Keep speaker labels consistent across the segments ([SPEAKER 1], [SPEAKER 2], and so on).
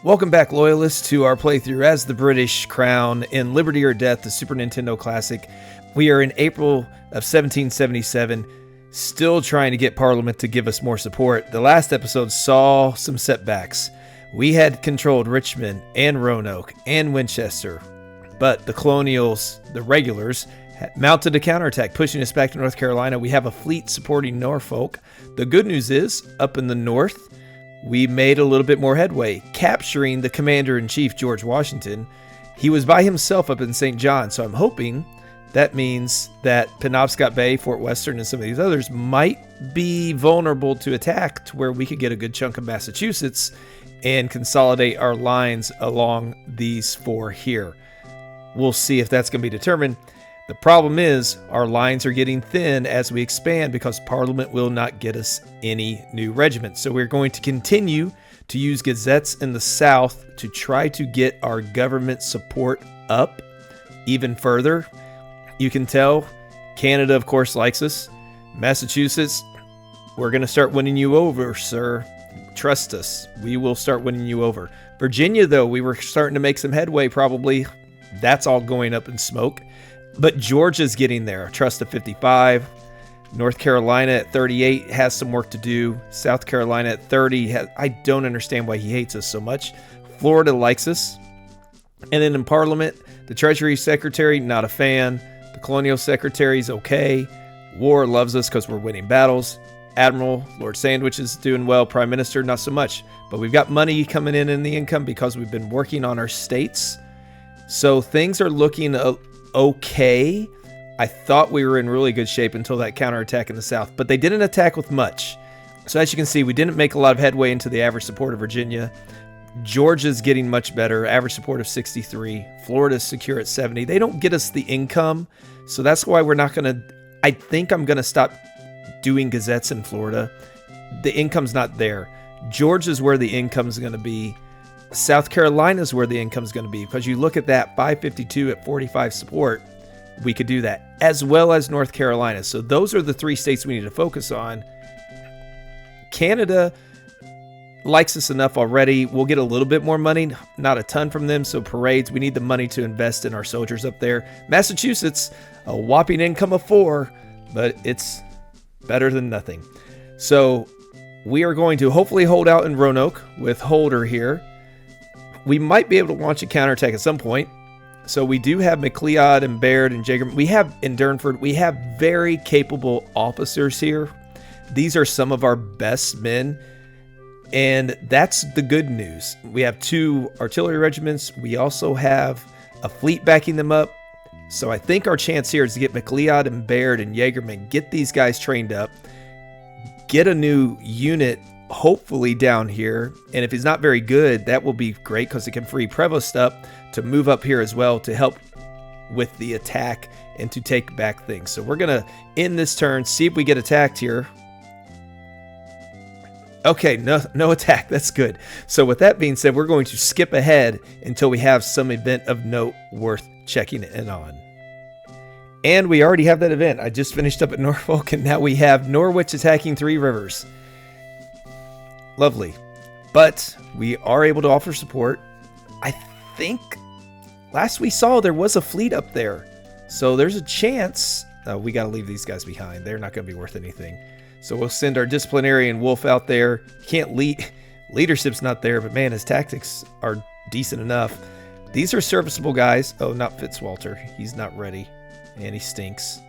[SPEAKER 1] Welcome back, Loyalists, to our playthrough as the British Crown in Liberty or Death, the Super Nintendo classic. We are in April of 1777, still trying to get Parliament to give us more support. The last episode saw some setbacks. We had controlled Richmond and Roanoke and Winchester, but the colonials, the regulars, mounted a counterattack, pushing us back to North Carolina. We have a fleet supporting Norfolk. The good news is, up in the north, we made a little bit more headway, capturing the commander-in-chief, George Washington. He was by himself up in St. John, so I'm hoping that means that Penobscot Bay, Fort Western, and some of these others might be vulnerable to attack to where we could get a good chunk of Massachusetts and consolidate our lines along these four here. We'll see if that's going to be determined. The problem is our lines are getting thin as we expand because Parliament will not get us any new regiments. So we're going to continue to use gazettes in the South to try to get our government support up even further. You can tell Canada, of course, likes us. Massachusetts, we're going to start winning you over, sir. Trust us. We will start winning you over. Virginia, though, we were starting to make some headway probably. That's all going up in smoke. But Georgia's getting there. Trust of 55. North Carolina at 38 has some work to do. South Carolina at 30. I don't understand why he hates us so much. Florida likes us. And then in Parliament, the Treasury Secretary, not a fan. The Colonial Secretary's okay. War loves us because we're winning battles. Admiral, Lord Sandwich is doing well. Prime Minister, not so much. But we've got money coming in the income because we've been working on our states. So things are looking okay. I thought we were in really good shape until that counterattack in the South, but they didn't attack with much. So as you can see, we didn't make a lot of headway into the average support of Virginia. Georgia's getting much better, average support of 63. Florida's secure at 70. They don't get us the income, so that's why we're not going to... I think I'm going to stop doing gazettes in Florida. The income's not there. Georgia's where the income's going to be. South Carolina's where the income's going to be, because you look at that 552 at 45 support, we could do that, as well as North Carolina. So those are the three states we need to focus on. Canada likes us enough already. We'll get a little bit more money, not a ton from them. So parades, we need the money to invest in our soldiers up there. Massachusetts, a whopping income of 4, but it's better than nothing. So we are going to hopefully hold out in Roanoke with Holder here. We might be able to launch a counterattack at some point. So we do have McLeod and Baird and Jager. We have in Durnford, we have very capable officers here. These are some of our best men. And that's the good news. We have 2 artillery regiments. We also have a fleet backing them up. So I think our chance here is to get McLeod and Baird and Jaegerman, get these guys trained up, get a new unit hopefully down here, and if he's not very good, that will be great because it can free Prevost up to move up here as well to help with the attack and to take back things. So we're gonna end this turn, see if we get attacked here. Okay, no attack. That's good. So with that being said, we're going to skip ahead until we have some event of note worth checking in on. And we already have that event. I just finished up at Norfolk, and now we have Norwich attacking Three Rivers. Lovely. But we are able to offer support. I think last we saw there was a fleet up there. So there's a chance. We got to leave these guys behind. They're not going to be worth anything. So we'll send our disciplinarian Wolf out there. Can't lead. Leadership's not there, but man, his tactics are decent enough. These are serviceable guys. Oh, not Fitzwalter. He's not ready. And he stinks.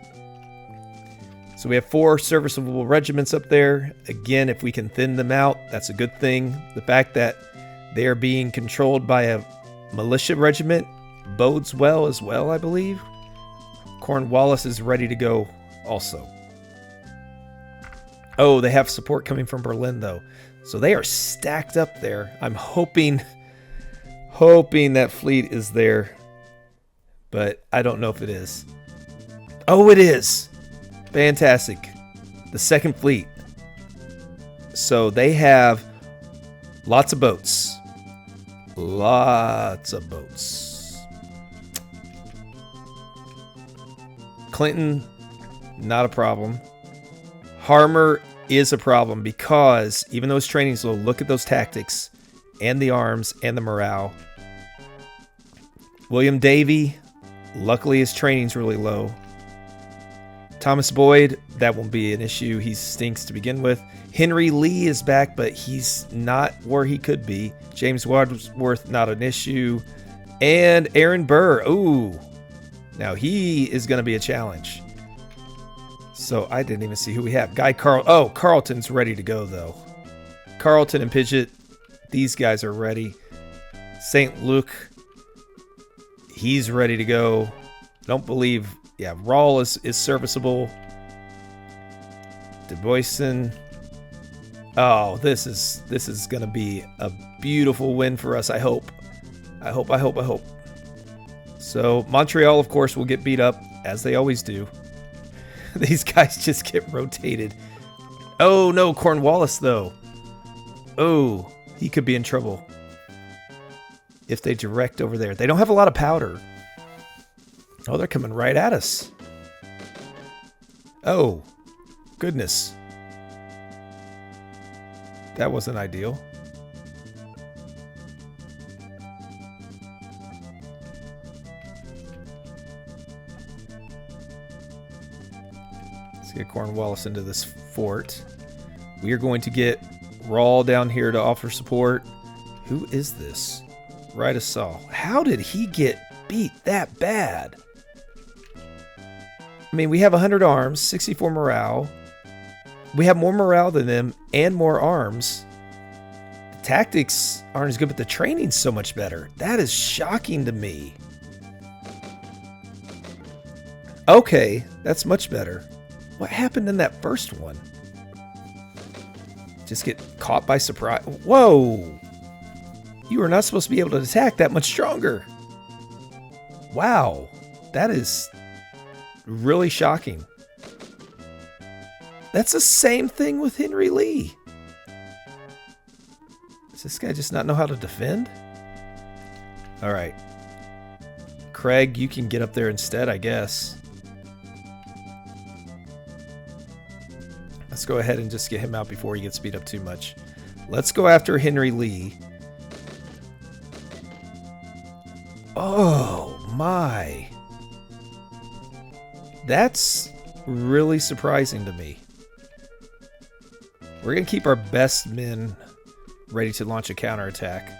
[SPEAKER 1] So we have 4 serviceable regiments up there. Again, if we can thin them out, that's a good thing. The fact that they are being controlled by a militia regiment bodes well as well, I believe. Cornwallis is ready to go also. Oh, they have support coming from Berlin, though. So they are stacked up there. I'm hoping that fleet is there. But I don't know if it is. Oh, it is. Fantastic. The second fleet. So they have lots of boats. Lots of boats. Clinton, not a problem. Harmer is a problem because even though his training's low, look at those tactics. and the arms and the morale. William Davey, luckily his training's really low. Thomas Boyd, that won't be an issue. He stinks to begin with. Henry Lee is back, but he's not where he could be. James Wadsworth, not an issue. And Aaron Burr, ooh. Now he is going to be a challenge. So I didn't even see who we have. Carlton's ready to go, though. Carlton and Pidgeot, these guys are ready. St. Luke, he's ready to go. Don't believe, Rawl is serviceable. DeBoyson. Oh, this is going to be a beautiful win for us, I hope. I hope. So Montreal, of course, will get beat up, as they always do. These guys just get rotated. Oh, no, Cornwallis, though. Oh, he could be in trouble if they direct over there. They don't have a lot of powder. Oh, they're coming right at us. Oh, goodness. That wasn't ideal. Let's get Cornwallis into this fort. We are going to get Rawl down here to offer support. Who is this? Right Saul. How did he get beat that bad? I mean, we have 100 arms, 64 morale. We have more morale than them and more arms. The tactics aren't as good, but the training's so much better. That is shocking to me. Okay, that's much better. What happened in that first one? Just get caught by surprise. Whoa! You are not supposed to be able to attack that much stronger. Wow. That is really shocking. That's the same thing with Henry Lee. Does this guy just not know how to defend? All right. Craig, you can get up there instead, I guess. Let's go ahead and just get him out before he gets beat up too much. Let's go after Henry Lee. Oh, my. That's really surprising to me. We're going to keep our best men ready to launch a counterattack.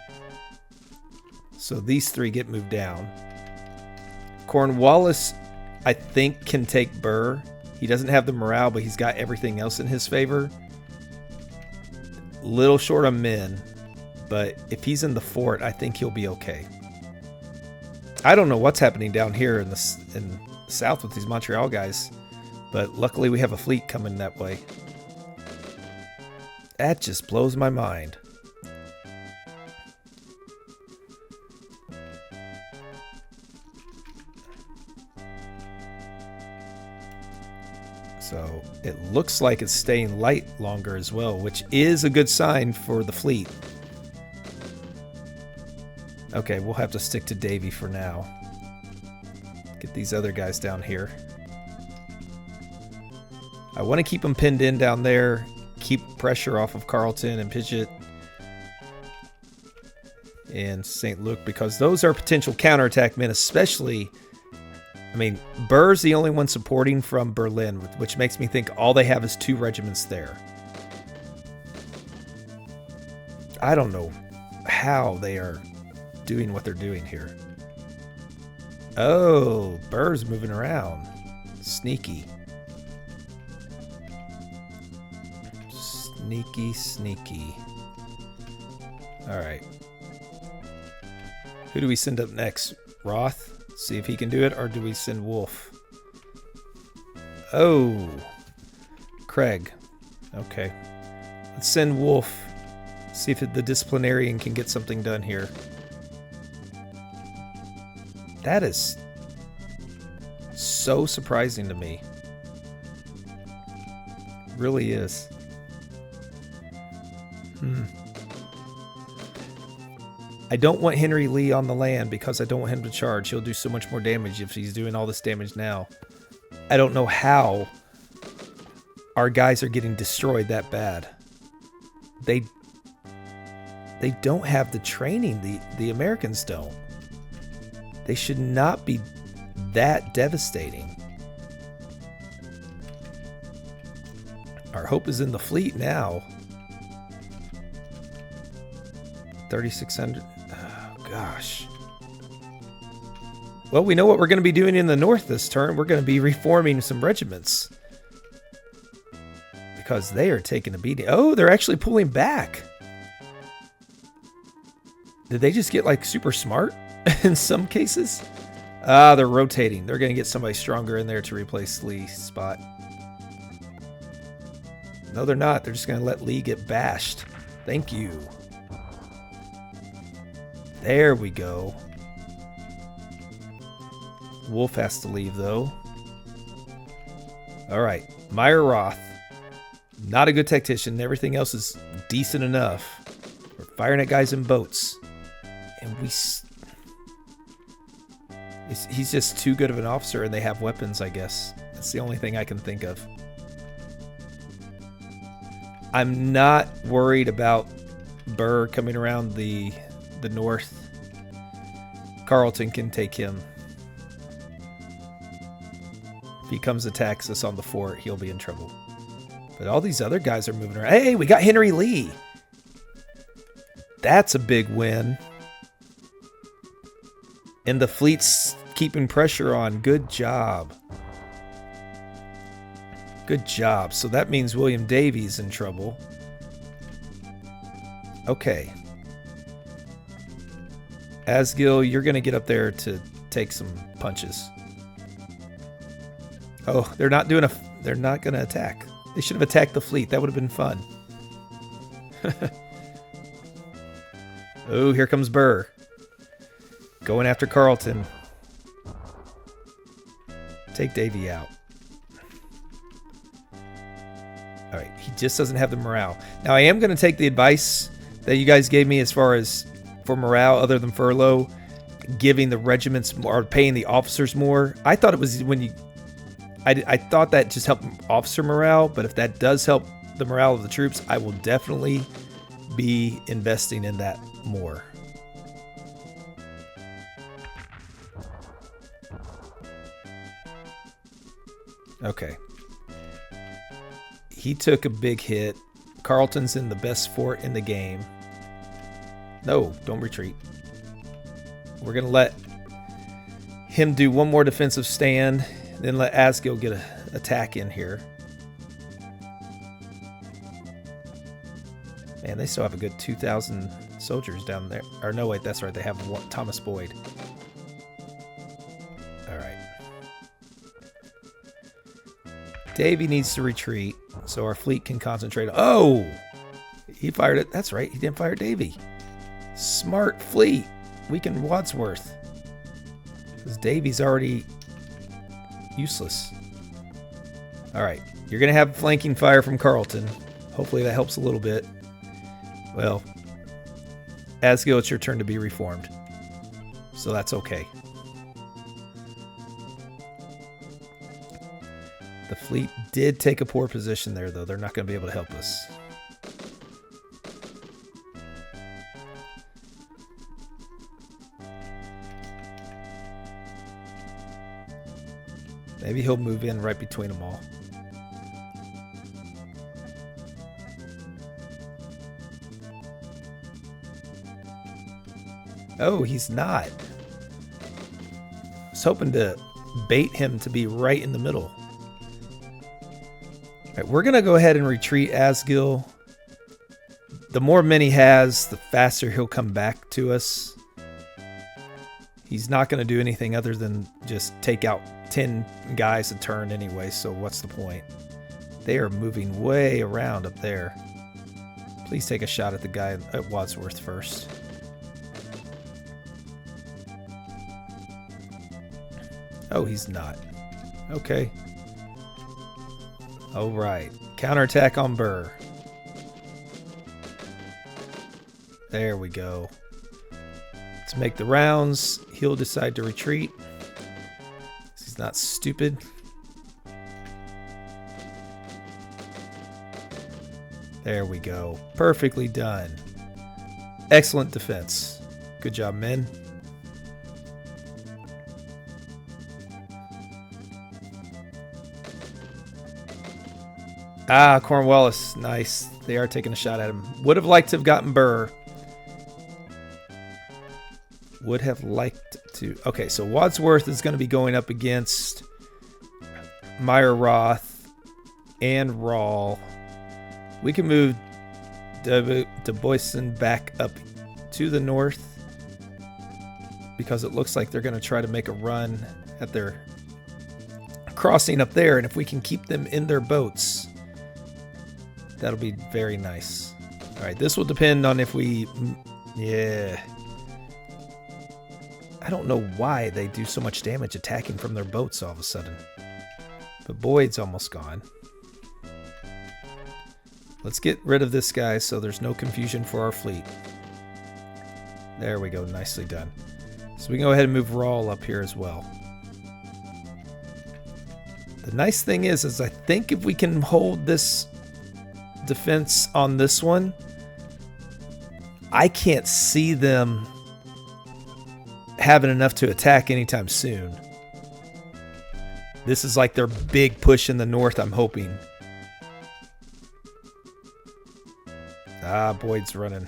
[SPEAKER 1] So these three get moved down. Cornwallis, I think, can take Burr. He doesn't have the morale, but he's got everything else in his favor. Little short on men, but if he's in the fort, I think he'll be okay. I don't know what's happening down here in the south with these Montreal guys, but luckily we have a fleet coming that way. That just blows my mind. So it looks like it's staying light longer as well, which is a good sign for the fleet. Okay, we'll have to stick to Davy for now. Get these other guys down here. I want to keep them pinned in down there. Keep pressure off of Carlton and Pidgeot and St. Luke, because those are potential counterattack men, especially... I mean, Burr's the only one supporting from Berlin, which makes me think all they have is 2 regiments there. I don't know how they are doing what they're doing here. Oh, Burr's moving around. Sneaky. Sneaky. All right. Who do we send up next? Roth? See if he can do it, or do we send Wolf? Oh, Craig. Okay. Let's send Wolf. See if the disciplinarian can get something done here. That is so surprising to me. Really is. I don't want Henry Lee on the land because I don't want him to charge. He'll do so much more damage if he's doing all this damage now. I don't know how our guys are getting destroyed that bad. They don't have the training. The Americans don't. They should not be that devastating. Our hope is in the fleet now. 3,600. Oh, gosh. Well, we know what we're going to be doing in the north this turn. We're going to be reforming some regiments. Because they are taking a beating. Oh, they're actually pulling back. Did they just get, like, super smart in some cases? Ah, they're rotating. They're going to get somebody stronger in there to replace Lee's spot. No, they're not. They're just going to let Lee get bashed. Thank you. There we go. Wolf has to leave, though. All right. Meyer Roth. Not a good tactician. Everything else is decent enough. We're firing at guys in boats. And he's just too good of an officer, and they have weapons, I guess. That's the only thing I can think of. I'm not worried about Burr coming around the north. Carleton can take him. If he comes attacks us on the fort, he'll be in trouble. But all these other guys are moving around. Hey, we got Henry Lee. That's a big win. And the fleet's keeping pressure on. Good job. Good job. So that means William Davies in trouble. Okay. Asgill, you're going to get up there to take some punches. Oh, they're not going to attack. They should have attacked the fleet. That would have been fun. Oh, here comes Burr. Going after Carleton. Take Davy out. All right, he just doesn't have the morale. Now, I am going to take the advice that you guys gave me as far as for morale, other than furlough, giving the regiments more, or paying the officers more. I thought it was when you... I thought that just helped officer morale, but if that does help the morale of the troops, I will definitely be investing in that more. Okay. He took a big hit. Carleton's in the best fort in the game. No, don't retreat. We're going to let him do one more defensive stand, then let Asgill get an attack in here. Man, they still have a good 2,000 soldiers down there. Or no, wait, that's right. They have one, Thomas Boyd. All right. Davy needs to retreat so our fleet can concentrate. Oh! He fired it. That's right. He didn't fire Davy. Smart fleet. Weaken Wadsworth. Because Davy's already useless. All right. You're going to have flanking fire from Carleton. Hopefully that helps a little bit. Well, Asgill, it's your turn to be reformed. So that's okay. The fleet did take a poor position there, though. They're not going to be able to help us. Maybe he'll move in right between them all. Oh, he's not. I was hoping to bait him to be right in the middle. All right, we're going to go ahead and retreat Asgill. The more men he has, the faster he'll come back to us. He's not going to do anything other than just take out 10 guys a turn anyway, so what's the point? They are moving way around up there. Please take a shot at the guy at Wadsworth first. Oh, he's not. Okay. All right. Counterattack on Burr. There we go. Let's make the rounds. He'll decide to retreat. He's not stupid. There we go. Perfectly done. Excellent defense. Good job, men. Ah, Cornwallis. Nice. They are taking a shot at him. Would have liked to have gotten Burr. Would have liked to. Okay, so Wadsworth is going to be going up against Meyer Roth and Rawl. We can move Du Boisson back up to the north because it looks like they're going to try to make a run at their crossing up there. And if we can keep them in their boats, that'll be very nice. All right, this will depend on if we... Yeah. I don't know why they do so much damage attacking from their boats all of a sudden. But Boyd's almost gone. Let's get rid of this guy so there's no confusion for our fleet. There we go. Nicely done. So we can go ahead and move Rawl up here as well. The nice thing is I think if we can hold this defense on this one, I can't see them having enough to attack anytime soon. This is like their big push in the north, I'm hoping. Ah, Boyd's running.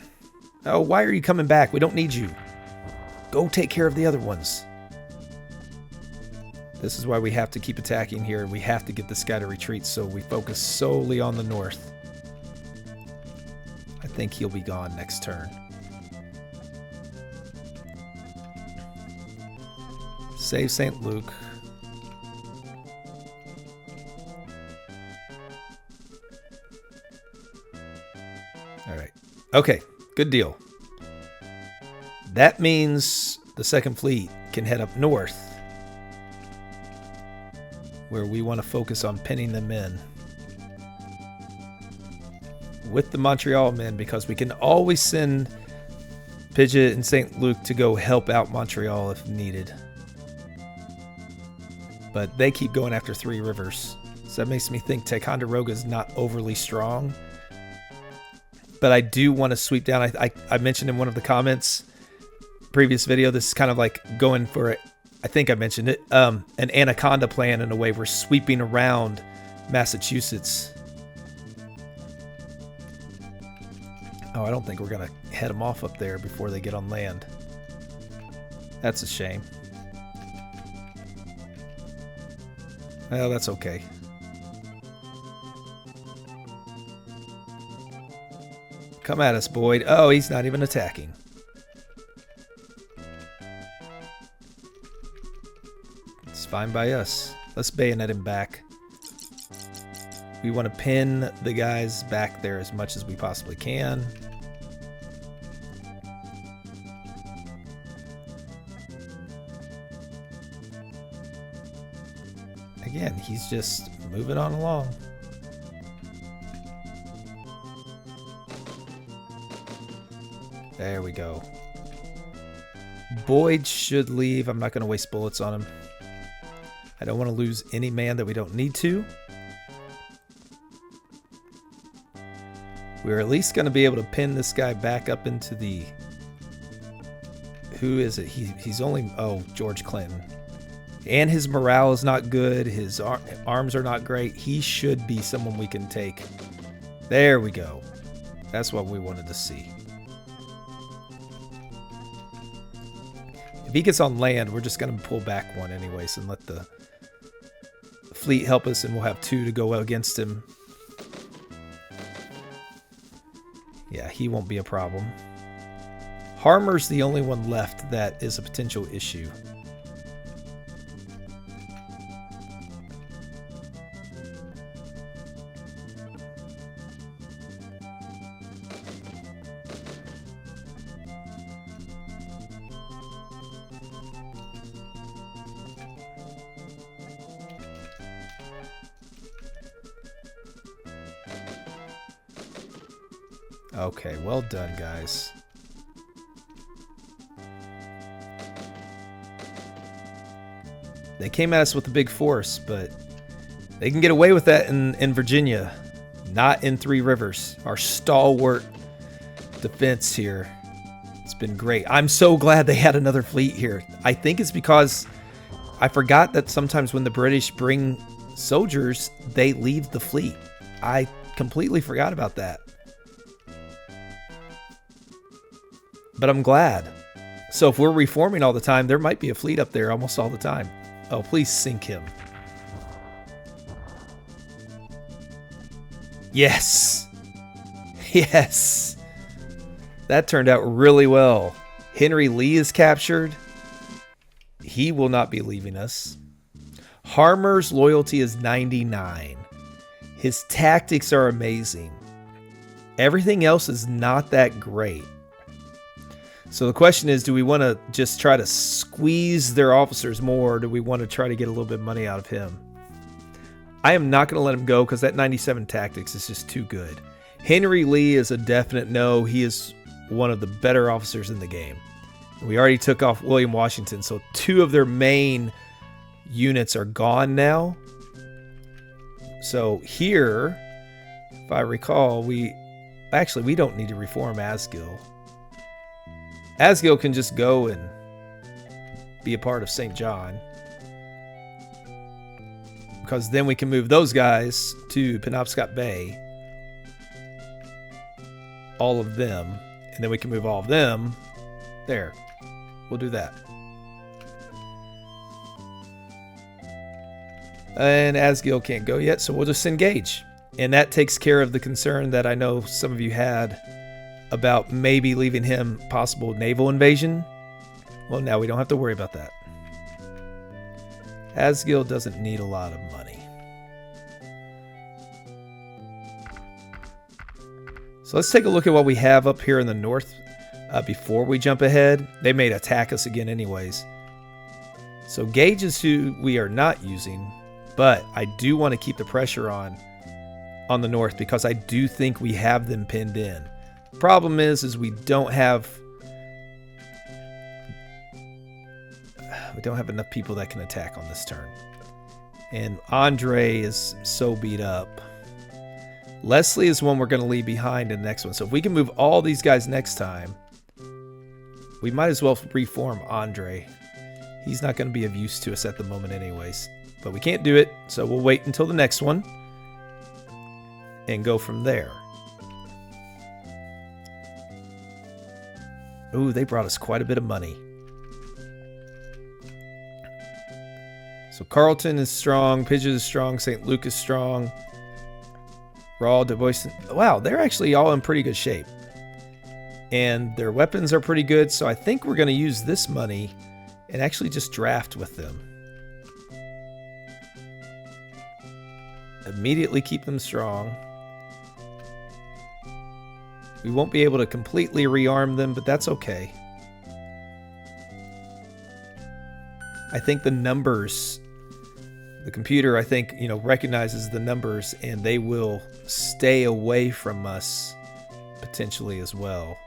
[SPEAKER 1] Oh, why are you coming back? We don't need you. Go take care of the other ones. This is why we have to keep attacking here. We have to get this guy to retreat, so we focus solely on the north. I think he'll be gone next turn. Save St. Luke. All right. Okay, good deal. That means the second fleet can head up north, where we want to focus on pinning them in with the Montreal men, because we can always send Pidgeot and St. Luke to go help out Montreal if needed. But they keep going after Three Rivers. So that makes me think Ticonderoga is not overly strong. But I do want to sweep down. I mentioned in one of the comments, previous video, this is kind of like going for it. I think I mentioned it. An Anaconda plan in a way. We're sweeping around Massachusetts. Oh, I don't think we're going to head them off up there before they get on land. That's a shame. Well, that's okay. Come at us, Boyd. Oh, he's not even attacking. It's fine by us. Let's bayonet him back. We want to pin the guys back there as much as we possibly can. Again, he's just moving on along. There we go. Boyd should leave. I'm not going to waste bullets on him. I don't want to lose any man that we don't need to. We're at least going to be able to pin this guy back up into the... Who is it? He's only... Oh, George Clinton. And his morale is not good. His arms are not great. He should be someone we can take. There we go. That's what we wanted to see. If he gets on land, we're just going to pull back one anyways and let the fleet help us, and we'll have two to go against him. Yeah, he won't be a problem. Harmer's the only one left that is a potential issue. Okay, well done, guys. They came at us with a big force, but they can get away with that in Virginia, not in Three Rivers. Our stalwart defense here been great. I'm so glad they had another fleet here. I think it's because I forgot that sometimes when the British bring soldiers, they leave the fleet. I completely forgot about that. But I'm glad. So if we're reforming all the time, there might be a fleet up there almost all the time. Oh, please sink him. Yes. Yes. That turned out really well. Henry Lee is captured. He will not be leaving us. Harmer's loyalty is 99. His tactics are amazing. Everything else is not that great. So the question is, do we want to just try to squeeze their officers more, or do we want to try to get a little bit of money out of him? I am not going to let him go because that 97 tactics is just too good. Henry Lee is a definite no. He is one of the better officers in the game. We already took off William Washington, so 2 of their main units are gone now. So here, if I recall, we don't need to reform Asgill. Asgill can just go and be a part of St. John, because then we can move those guys to Penobscot Bay, all of them, and then we can move all of them there. We'll do that. And Asgill can't go yet, so we'll just send Gage. And that takes care of the concern that I know some of you had about maybe leaving him possible naval invasion. Well, now we don't have to worry about that. Asgill doesn't need a lot of money. So let's take a look at what we have up here in the north before we jump ahead. They may attack us again anyways. So Gage is who we are not using, but I do want to keep the pressure on the north because I do think we have them pinned in. Problem is we don't have enough people that can attack on this turn. And Andre is so beat up. Leslie is one we're going to leave behind in the next one. So if we can move all these guys next time, we might as well reform Andre. He's not going to be of use to us at the moment anyways. But we can't do it, so we'll wait until the next one and go from there. Ooh, they brought us quite a bit of money. So Carleton is strong, Pidgeot is strong, St. Luke is strong. Raw, Du Bois. Wow, they're actually all in pretty good shape. And their weapons are pretty good, so I think we're going to use this money and actually just draft with them. Immediately keep them strong. We won't be able to completely rearm them, but that's okay. I think the numbers, the computer, I think, recognizes the numbers, and they will stay away from us potentially as well.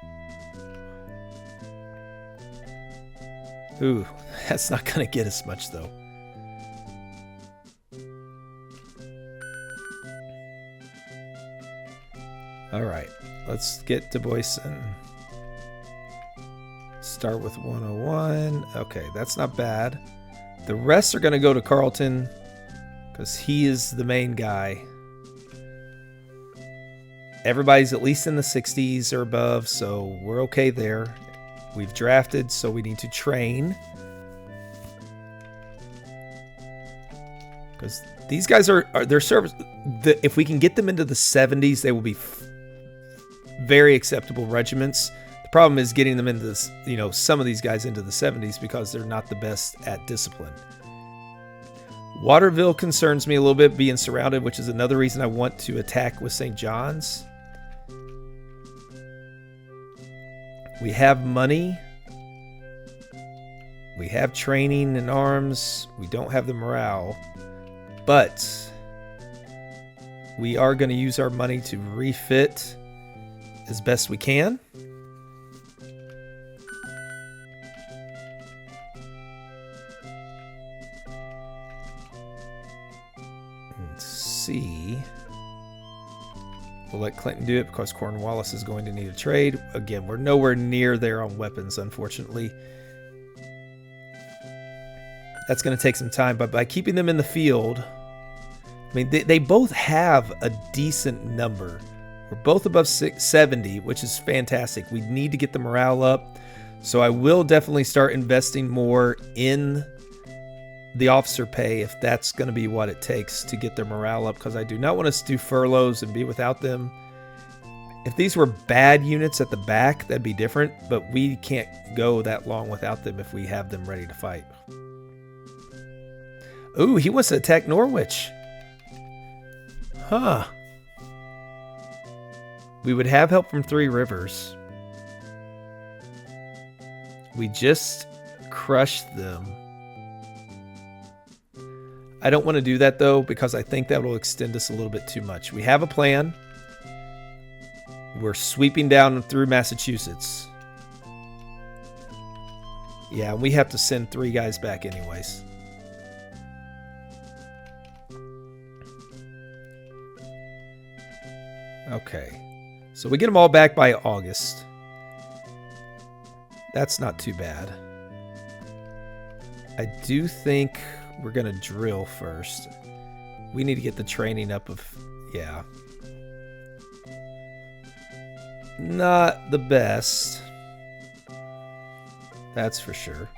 [SPEAKER 1] Ooh, that's not going to get us much though. All right, let's get Du Bois and start with 101. Okay, that's not bad. The rest are going to go to Carleton because he is the main guy. Everybody's at least in the 60s or above, so we're okay there. We've drafted, so we need to train. Because these guys are their service. If we can get them into the 70s, they will be very acceptable regiments. The problem is getting them into this, some of these guys into the 70s because they're not the best at discipline. Waterville concerns me a little bit, being surrounded, which is another reason I want to attack with St. John's. We have money. We have training and arms. We don't have the morale. But we are going to use our money to refit as best we can. Let's see We'll let Clinton do it because Cornwallis is going to need a trade. Again, we're nowhere near there on weapons, unfortunately. That's going to take some time, but by keeping them in the field, I mean, they both have a decent number. We're both above 70, which is fantastic. We need to get the morale up. So I will definitely start investing more in the officer pay if that's going to be what it takes to get their morale up, because I do not want us to do furloughs and be without them. If these were bad units at the back, that'd be different, but we can't go that long without them if we have them ready to fight. Ooh, he wants to attack Norwich. Huh. We would have help from Three Rivers. We just crushed them. I don't want to do that, though, because I think that will extend us a little bit too much. We have a plan. We're sweeping down through Massachusetts. Yeah, we have to send 3 guys back anyways. Okay. So we get them all back by August. That's not too bad. I do think we're going to drill first. We need to get the training up of... Yeah. Not the best. That's for sure.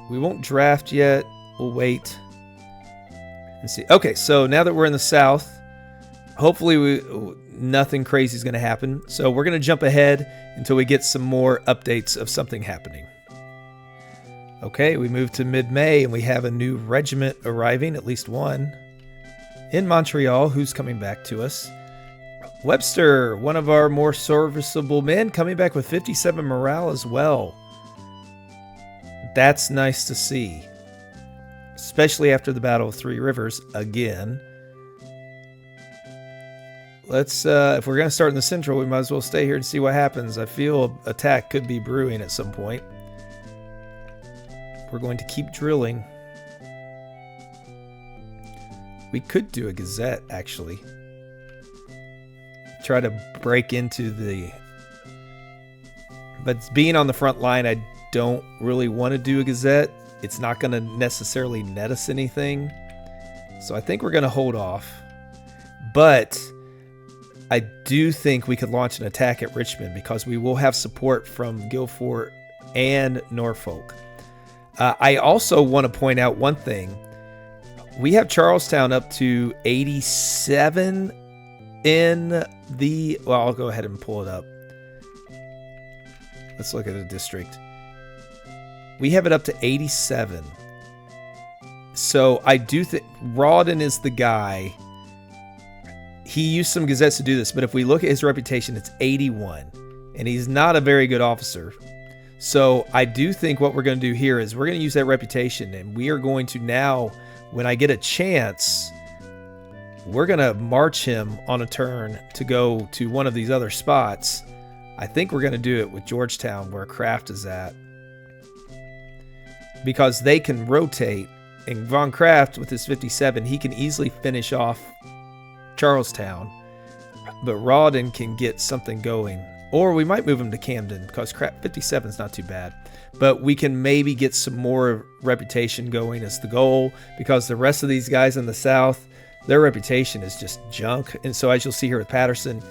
[SPEAKER 1] We won't draft yet. We'll wait and see. Okay, so now that we're in the South, hopefully nothing crazy is going to happen. So we're going to jump ahead until we get some more updates of something happening. Okay, we move to mid-May and we have a new regiment arriving, at least one, in Montreal. Who's coming back to us? Webster, one of our more serviceable men, coming back with 57 morale as well. That's nice to see, especially after the Battle of Three Rivers again. Let's, if we're going to start in the Central, we might as well stay here and see what happens. I feel an attack could be brewing at some point. We're going to keep drilling. We could do a Gazette, actually. Try to break into the... But being on the front line, I don't really want to do a Gazette. It's not going to necessarily net us anything. So I think we're going to hold off. But I do think we could launch an attack at Richmond because we will have support from Guilford and Norfolk. I also want to point out one thing. We have Charlestown up to 87 in the... Well, I'll go ahead and pull it up. Let's look at the district. We have it up to 87. So I do think Rawdon is the guy. He used some gazettes to do this, but if we look at his reputation, it's 81. And he's not a very good officer. So I do think what we're going to do here is we're going to use that reputation, and we are going to now, when I get a chance, we're going to march him on a turn to go to one of these other spots. I think we're going to do it with Georgetown, where Kraft is at, because they can rotate, and Von Kraft with his 57, he can easily finish off Charlestown, but Rawdon can get something going. Or we might move him to Camden because 57 is not too bad. But we can maybe get some more reputation going as the goal, because the rest of these guys in the South, their reputation is just junk. And so as you'll see here with Patterson,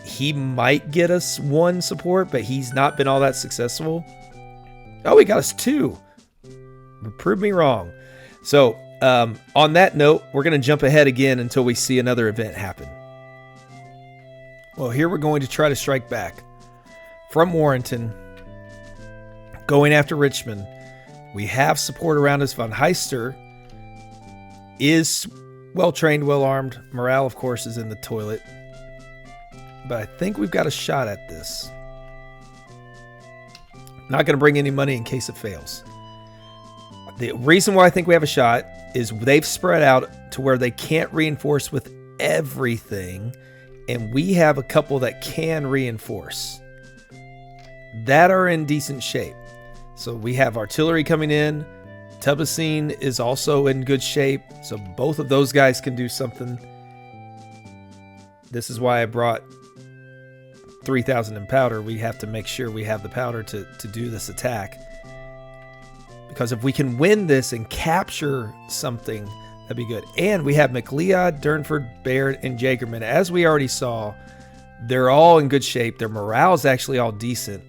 [SPEAKER 1] he might get us 1 support, but he's not been all that successful. Oh, he got us 2. Prove me wrong. So on that note, we're going to jump ahead again until we see another event happen. Well, here we're going to try to strike back from Warrenton, going after Richmond. We have support around us. Von Heister is well-trained, well-armed. Morale, of course, is in the toilet. But I think we've got a shot at this. Not going to bring any money in case it fails. The reason why I think we have a shot is they've spread out to where they can't reinforce with everything. And we have a couple that can reinforce that are in decent shape. So we have artillery coming in. Tubacine is also in good shape. So both of those guys can do something. This is why I brought 3,000 in powder. We have to make sure we have the powder to do this attack. Because if we can win this and capture something, that'd be good. And we have McLeod, Durnford, Baird, and Jagerman. As we already saw, they're all in good shape. Their morale's actually all decent.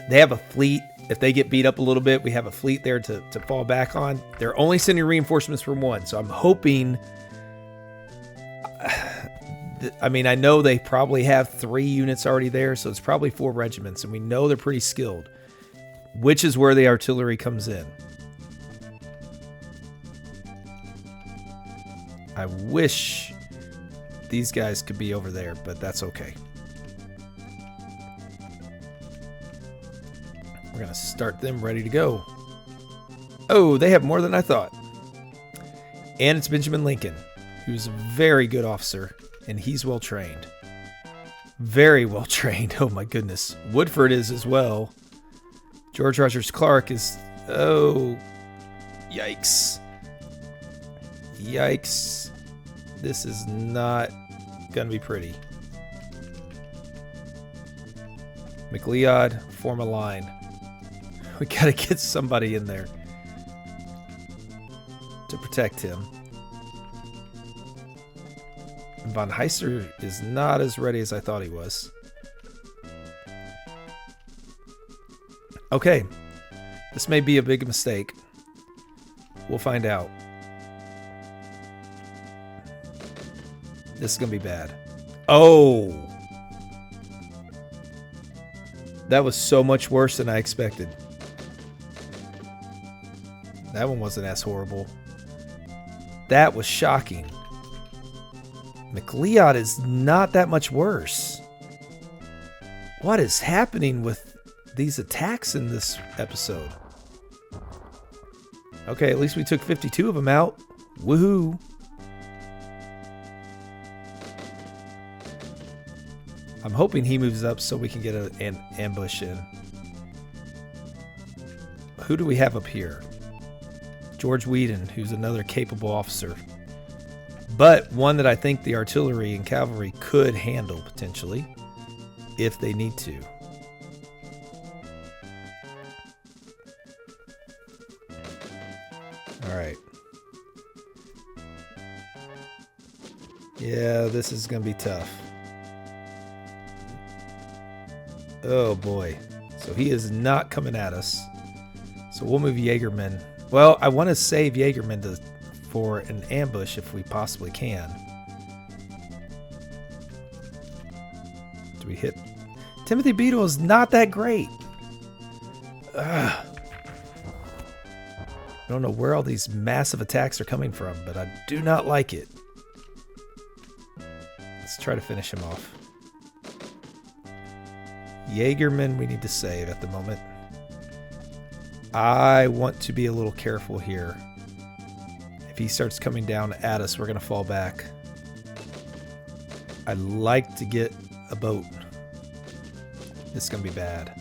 [SPEAKER 1] They have a fleet. If they get beat up a little bit, we have a fleet there to fall back on. They're only sending reinforcements from one. So I'm hoping... I mean, I know they probably have 3 units already there, so it's probably 4 regiments. And we know they're pretty skilled, which is where the artillery comes in. I wish these guys could be over there, but that's okay. We're going to start them ready to go. Oh, they have more than I thought. And it's Benjamin Lincoln, who's a very good officer, and he's well trained. Very well trained. Oh my goodness. Woodford is as well. George Rogers Clark is... Oh, yikes. Yikes. This is not going to be pretty. McLeod, form a line. We got to get somebody in there to protect him. And Von Heister is not as ready as I thought he was. Okay. This may be a big mistake. We'll find out. This is going to be bad. Oh! That was so much worse than I expected. That one wasn't as horrible. That was shocking. McLeod is not that much worse. What is happening with these attacks in this episode? Okay, at least we took 52 of them out. Woohoo! I'm hoping he moves up so we can get an ambush in. Who do we have up here? George Whedon, who's another capable officer. But one that I think the artillery and cavalry could handle, potentially, if they need to. Alright. Yeah, this is going to be tough. Oh boy. So he is not coming at us. So we'll move Jaegerman. Well, I want to save Jaegerman for an ambush if we possibly can. Do we hit? Timothy Beadle is not that great. Ugh. I don't know where all these massive attacks are coming from, but I do not like it. Let's try to finish him off. Jaegerman we need to save at the moment. I want to be a little careful here. If he starts coming down at us, we're going to fall back. I'd like to get a boat. This is going to be bad.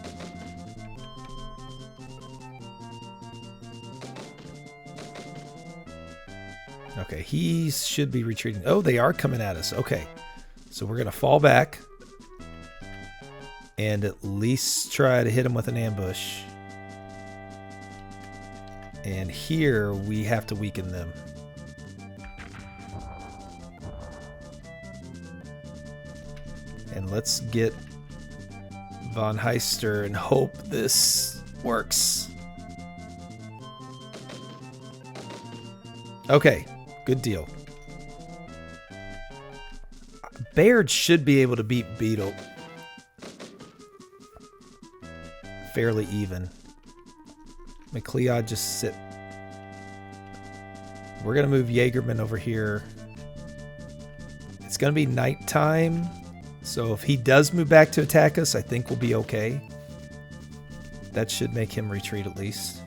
[SPEAKER 1] Okay, he should be retreating. Oh, they are coming at us. Okay, so we're going to fall back and at least try to hit him with an ambush. And here we have to weaken them. And let's get Von Heister and hope this works. Okay, good deal. Baird should be able to beat Beadle fairly even. McLeod just sit. We're going to move Jaegerman over here. It's going to be nighttime. So if he does move back to attack us, I think we'll be okay. That should make him retreat at least.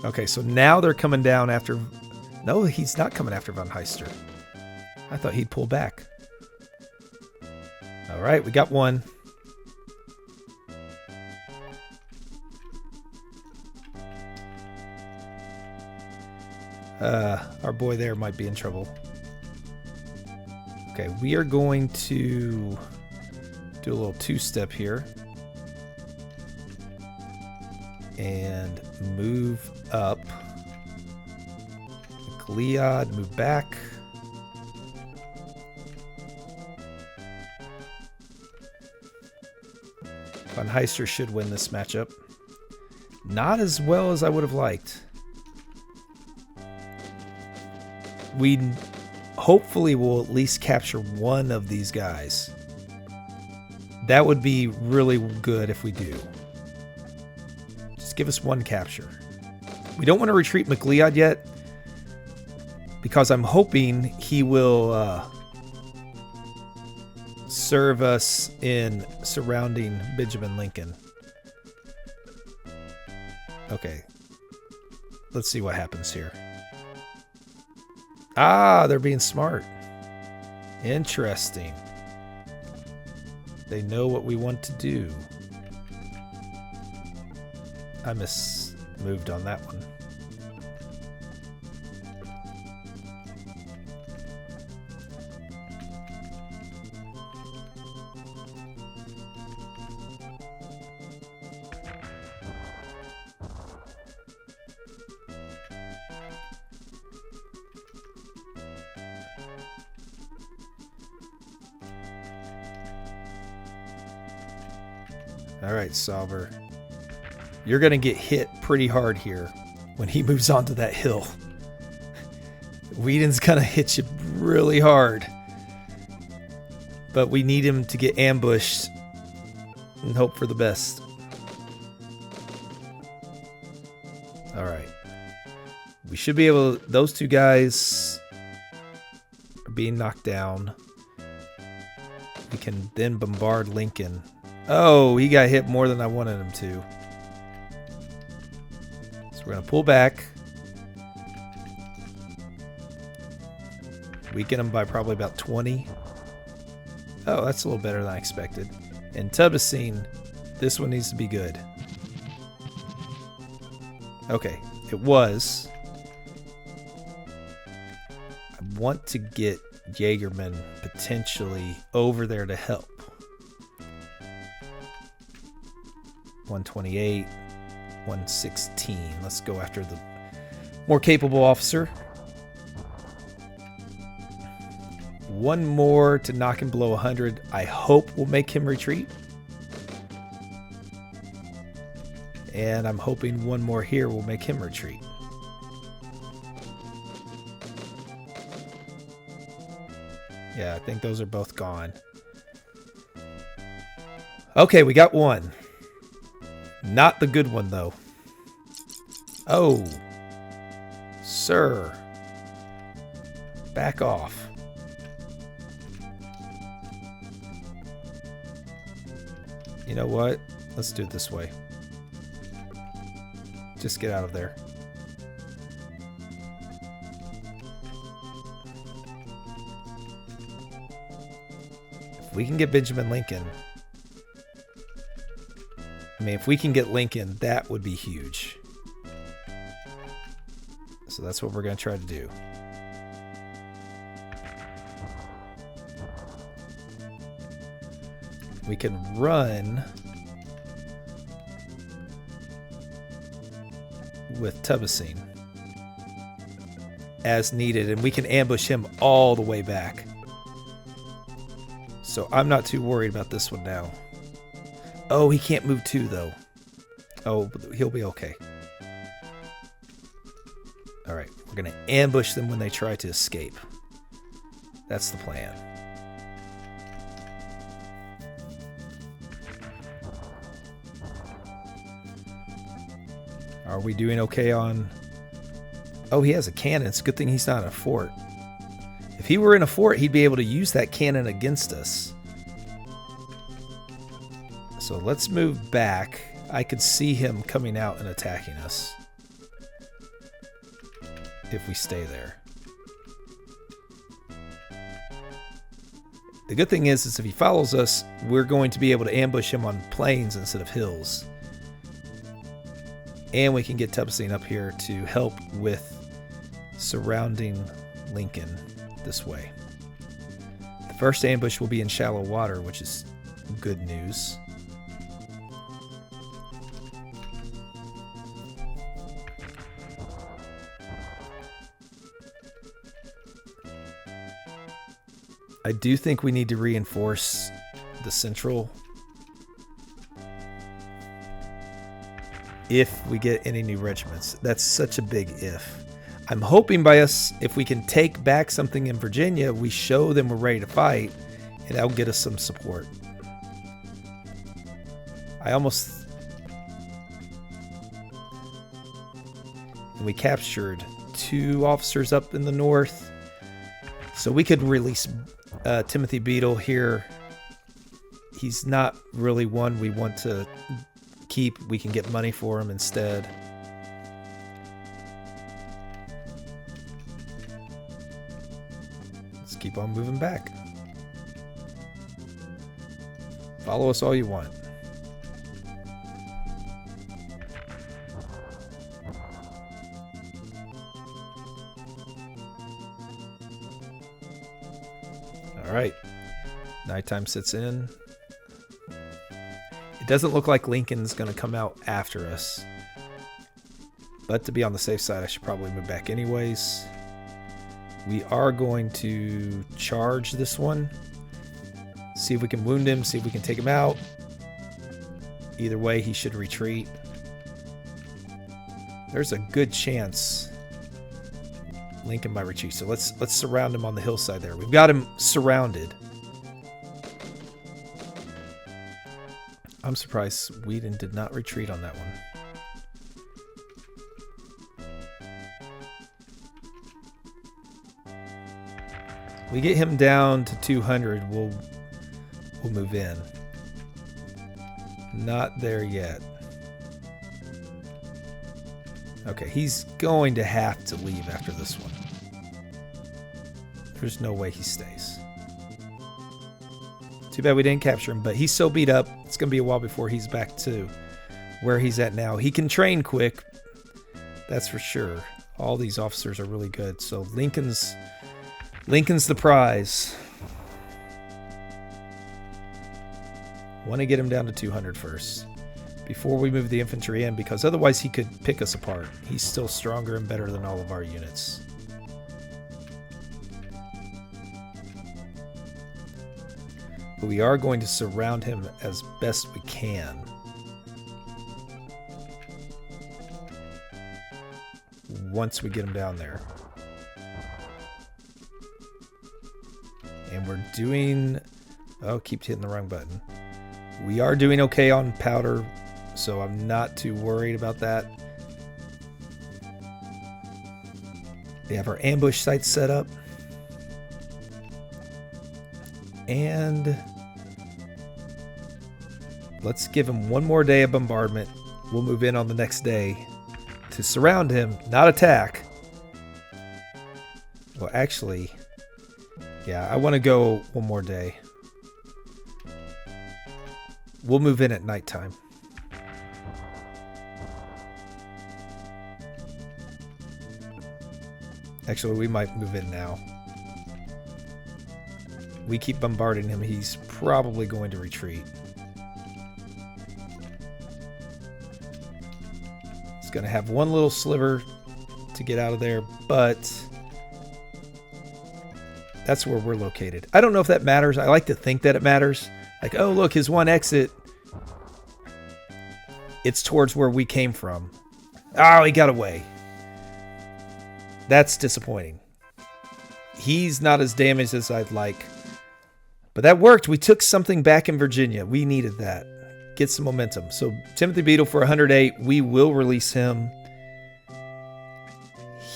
[SPEAKER 1] Okay, so now they're coming down after... No, he's not coming after Von Heister. I thought he'd pull back. All right, we got one. Our boy there might be in trouble. Okay, we are going to do a little two-step here. And move up. Gliad, move back. Von Heister should win this matchup. Not as well as I would have liked. We hopefully will at least capture one of these guys. That would be really good if we do. Just give us one capture. We don't want to retreat McLeod yet, because I'm hoping he will serve us in surrounding Benjamin Lincoln. Okay. Let's see what happens here. Ah, they're being smart. Interesting. They know what we want to do. I moved on that one. All right, Salver. You're going to get hit pretty hard here when he moves onto that hill. Whedon's going to hit you really hard. But we need him to get ambushed and hope for the best. All right. We should be able to... Those two guys are being knocked down. We can then bombard Lincoln. Oh, he got hit more than I wanted him to. So we're going to pull back. Weaken him by probably about 20. Oh, that's a little better than I expected. And Tubasine, this one needs to be good. Okay, it was. I want to get Jaegerman potentially over there to help. 128, 116. Let's go after the more capable officer. One more to knock him below 100. I hope will make him retreat. And I'm hoping one more here will make him retreat. Yeah, I think those are both gone. Okay, we got one. Not the good one, though. Oh. Sir. Back off. You know what? Let's do it this way. Just get out of there. If we can get Benjamin Lincoln... I mean, if we can get Lincoln, that would be huge. So that's what we're going to try to do. We can run with Tubasine as needed, and we can ambush him all the way back. So I'm not too worried about this one now. Oh, he can't move too, though. Oh, he'll be okay. All right, we're going to ambush them when they try to escape. That's the plan. Are we doing okay on... Oh, he has a cannon. It's a good thing he's not in a fort. If he were in a fort, he'd be able to use that cannon against us. So let's move back. I could see him coming out and attacking us if we stay there. The good thing is if he follows us, we're going to be able to ambush him on plains instead of hills. And we can get Tubasine up here to help with surrounding Lincoln this way. The first ambush will be in shallow water, which is good news. I do think we need to reinforce the central if we get any new regiments. That's such a big if. I'm hoping by us, if we can take back something in Virginia, we show them we're ready to fight, and that'll get us some support. And we captured 2 officers up in the north, so we could release Timothy Beadle here. He's not really one we want to keep. We can get money for him instead. Let's keep on moving back. Follow us all you want. All right, nighttime sits in. It doesn't look like Lincoln's going to come out after us, but to be on the safe side, I should probably move back anyways. We are going to charge this one, see if we can wound him, see if we can take him out. Either way, he should retreat. There's a good chance Lincoln might retreat, so let's surround him on the hillside there. We've got him surrounded. I'm surprised Sweden did not retreat on that one. We get him down to 200, we'll move in. Not there yet. Okay, he's going to have to leave after this one. There's no way he stays. Too bad we didn't capture him, but he's so beat up, it's going to be a while before he's back to where he's at now. He can train quick, that's for sure. All these officers are really good, so Lincoln's the prize. Want to get him down to 200 first before we move the infantry in, because otherwise he could pick us apart. He's still stronger and better than all of our units. But we are going to surround him as best we can. Once we get him down there. And we're doing... Oh, keep hitting the wrong button. We are doing okay on powder, so I'm not too worried about that. We have our ambush sites set up. And let's give him one more day of bombardment. We'll move in on the next day to surround him, not attack. Well, actually, yeah, I want to go one more day. We'll move in at nighttime. Actually, we might move in now. We keep bombarding him, he's probably going to retreat. He's going to have one little sliver to get out of there, but that's where we're located. I don't know if that matters. I like to think that it matters. Like, oh, look, his one exit, it's towards where we came from. Oh, he got away. That's disappointing. He's not as damaged as I'd like. But that worked. We took something back in Virginia. We needed that. Get some momentum. So Timothy Beadle for 108. We will release him.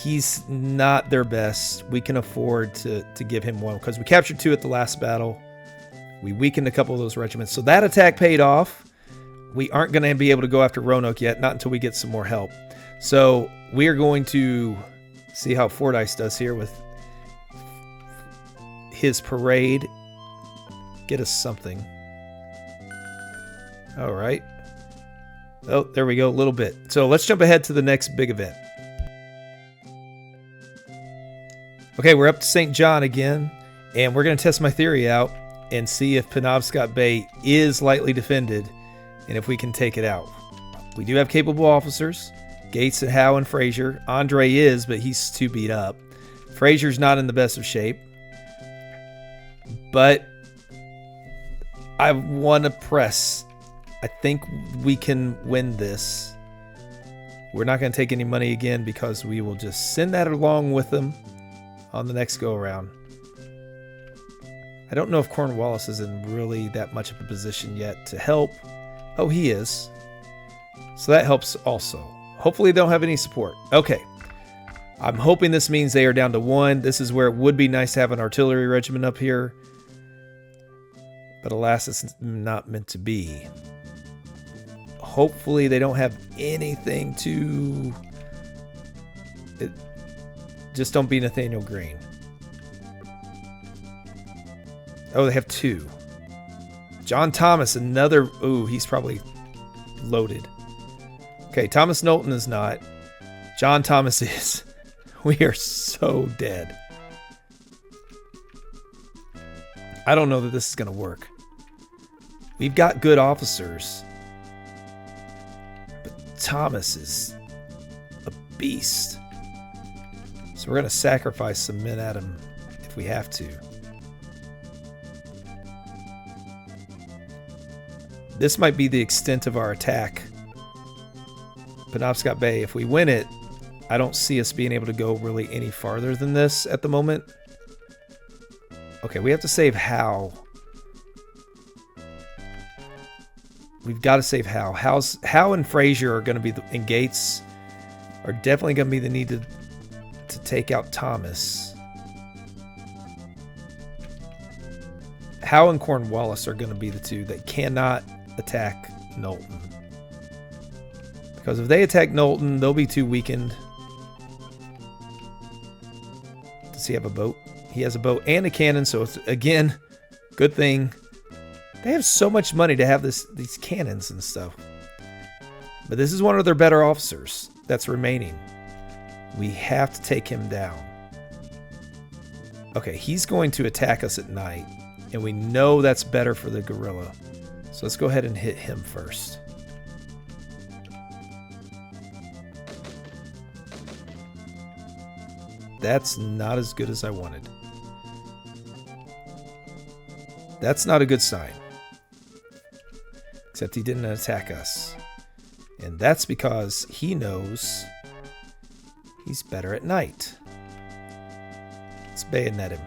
[SPEAKER 1] He's not their best. We can afford to give him one because we captured 2 at the last battle. We weakened a couple of those regiments. So that attack paid off. We aren't going to be able to go after Roanoke yet. Not until we get some more help. So we are going to see how Fordyce does here with his parade. Get us something. All right. Oh, there we go. A little bit. So let's jump ahead to the next big event. Okay, we're up to St. John again, and we're going to test my theory out and see if Penobscot Bay is lightly defended and if we can take it out. We do have capable officers, Gates and Howe and Frazier. Andre is, but he's too beat up. Frazier's not in the best of shape. But I want to press. I think we can win this. We're not going to take any money again because we will just send that along with them on the next go around. I don't know if Cornwallis is in really that much of a position yet to help. Oh, he is. So that helps also. Hopefully they don't have any support. Okay. I'm hoping this means they are down to 1. This is where it would be nice to have an artillery regiment up here. But alas, it's not meant to be. Hopefully they don't have anything to... Just don't be Nathaniel Green. Oh, they have 2. John Thomas, another... Ooh, he's probably loaded. Okay, Thomas Knowlton is not. John Thomas is. We are so dead. I don't know that this is going to work. We've got good officers. But Thomas is a beast. So we're going to sacrifice some men at him if we have to. This might be the extent of our attack. Penobscot Bay, if we win it, I don't see us being able to go really any farther than this at the moment. Okay, we have to save Howe. We've got to save Howe. Howe and Frazier are going to be, and Gates are definitely going to be the need to take out Thomas. Howe and Cornwallis are going to be the 2 that cannot attack Knowlton. Because if they attack Knowlton, they'll be too weakened. Does he have a boat? He has a boat and a cannon, so it's, again, good thing. They have so much money to have these cannons and stuff. But this is one of their better officers that's remaining. We have to take him down. Okay, he's going to attack us at night, and we know that's better for the guerrilla. So let's go ahead and hit him first. That's not as good as I wanted. That's not a good sign. Except he didn't attack us. And that's because he knows he's better at night. Let's bayonet him.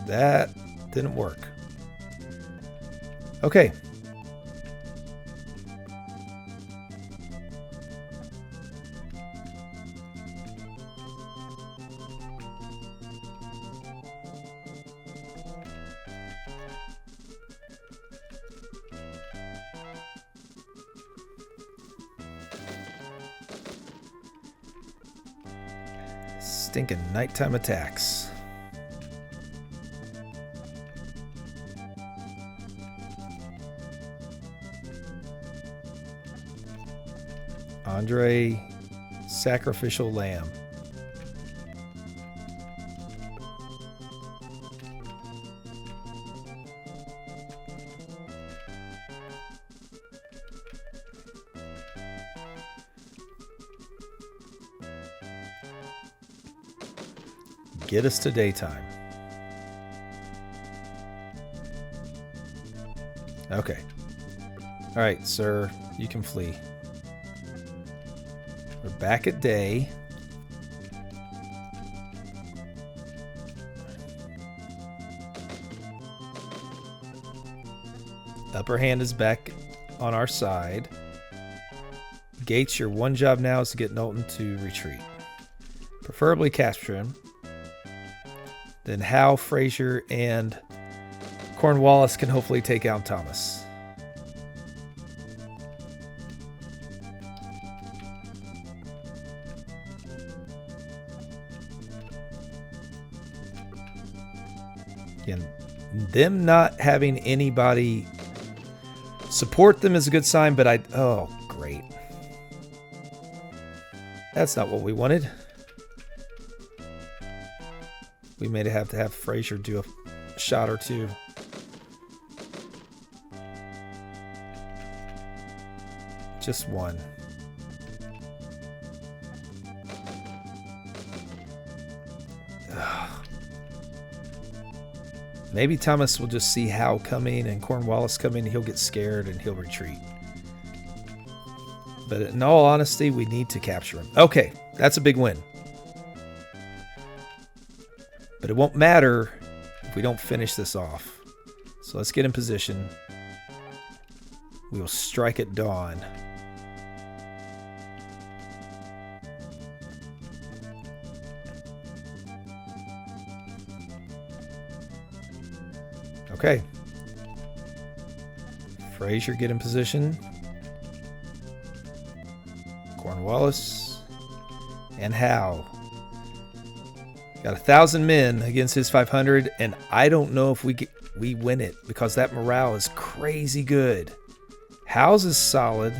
[SPEAKER 1] That didn't work. Okay. Stinking nighttime attacks. Andre, sacrificial lamb. Get us to daytime. Okay. All right, sir, you can flee. We're back at day. Upper hand is back on our side. Gates, your one job now is to get Knowlton to retreat. Preferably capture him. Then Howe, Frazier, and Cornwallis can hopefully take out Thomas. Again, them not having anybody support them is a good sign, but oh, great. That's not what we wanted. We may have to have Fraser do a shot or two. Just one. Ugh. Maybe Thomas will just see Howe coming and Cornwallis coming. He'll get scared and he'll retreat. But in all honesty, we need to capture him. Okay, that's a big win. But it won't matter if we don't finish this off. So let's get in position. We will strike at dawn. Okay. Fraser, get in position. Cornwallis and Howe. Got 1,000 men against his 500, and I don't know if we win it because that morale is crazy good. Howe's is solid.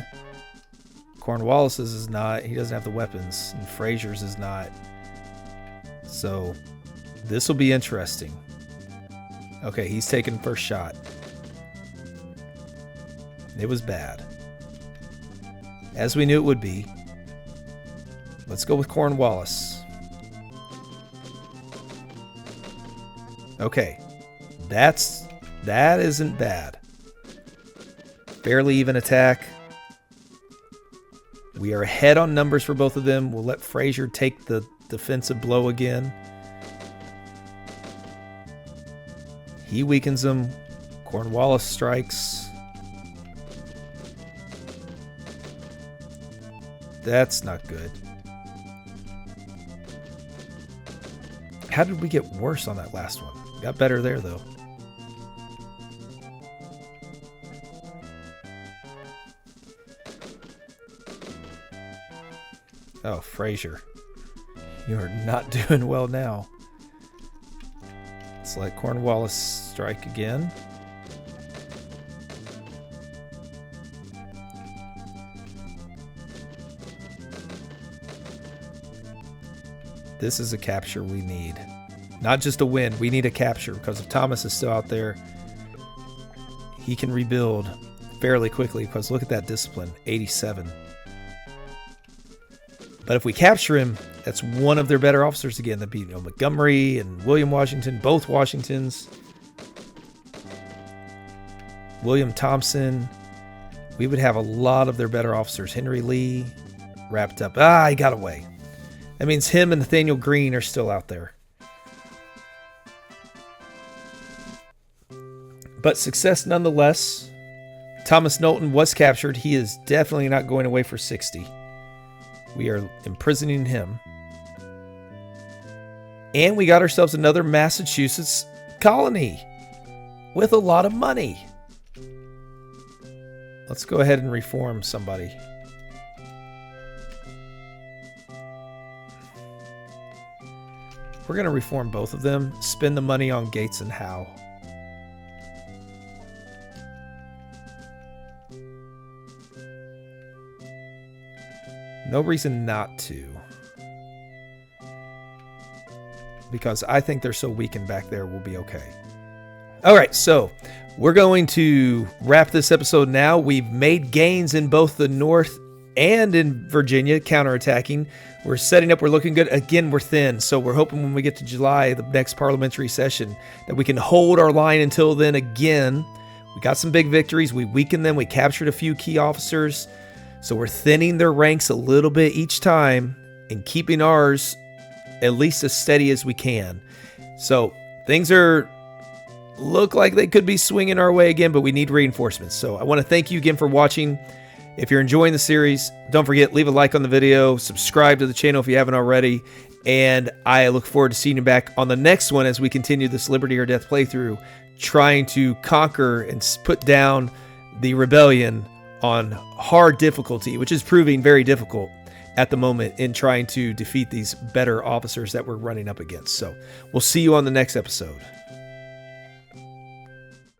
[SPEAKER 1] Cornwallis's is not. He doesn't have the weapons, and Fraser's is not. So this will be interesting. Okay, he's taking first shot. It was bad, as we knew it would be. Let's go with Cornwallis. Okay, that isn't bad. Fairly even attack. We are ahead on numbers for both of them. We'll let Fraser take the defensive blow again. He weakens them. Cornwallis strikes. That's not good. How did we get worse on that last one? Got better there, though. Oh, Fraser. You are not doing well now. Let's let Cornwallis strike again. This is a capture we need. Not just a win, we need a capture, because if Thomas is still out there, he can rebuild fairly quickly, because look at that discipline, 87. But if we capture him, that's one of their better officers again. That'd be Montgomery and William Washington, both Washingtons. William Thompson. We would have a lot of their better officers. Henry Lee wrapped up. He got away. That means him and Nathaniel Greene are still out there. But success nonetheless. Thomas Knowlton was captured. He is definitely not going away for 60. We are imprisoning him. And we got ourselves another Massachusetts colony with a lot of money. Let's go ahead and reform somebody. We're going to reform both of them. Spend the money on Gates and Howe. No reason not to. Because I think they're so weakened back there, we'll be okay. All right, so we're going to wrap this episode now. We've made gains in both the North and in Virginia, counterattacking. We're setting up, we're looking good. Again, we're thin, so we're hoping when we get to July, the next parliamentary session, that we can hold our line until then again. We got some big victories. We weakened them. We captured a few key officers. So we're thinning their ranks a little bit each time and keeping ours at least as steady as we can. So things look like they could be swinging our way again, but we need reinforcements. So I want to thank you again for watching. If you're enjoying the series, don't forget, leave a like on the video, subscribe to the channel if you haven't already, and I look forward to seeing you back on the next one as we continue this Liberty or Death playthrough, trying to conquer and put down the rebellion on hard difficulty, which is proving very difficult at the moment in trying to defeat these better officers that we're running up against. So we'll see you on the next episode.